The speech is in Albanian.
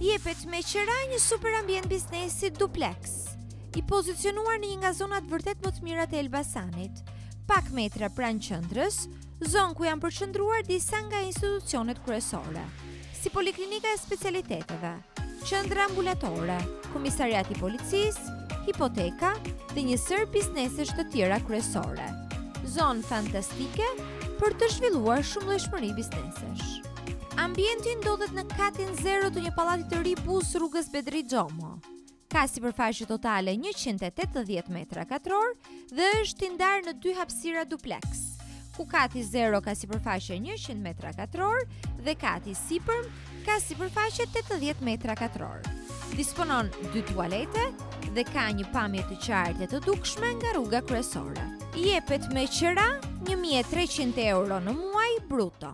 Jepet me qira një super ambient biznesi duplex, i pozicionuar në një nga zonat vërtet më të mira të Elbasanit, pak metra pranë qendrës, zonë ku janë përqendruar disa nga institucionet kryesore, si Poliklinika e Specialiteteve, Qendra Ambulatore, Komisariati i Policisë, hipoteka dhe një sër biznesesh të tjera kryesore. Zonë fantastike për të zhvilluar shumëllojshmëri biznesesh. Ambienti ndodhet në katin 0 të një pallati të ri buz rrugës Bedri Xhomo. Ka sipërfaqe totale 180 metra katror dhe është i ndarë në 2 hapësira duplex, ku kati 0 ka sipërfaqe 100 metra katror dhe kati sipërm ka sipërfaqe 80 metra katror. Disponon 2 tualete dhe ka një pamje të qartë të dukshme nga rruga kryesore. Jepet me qira 1.300 euro në muaj bruto.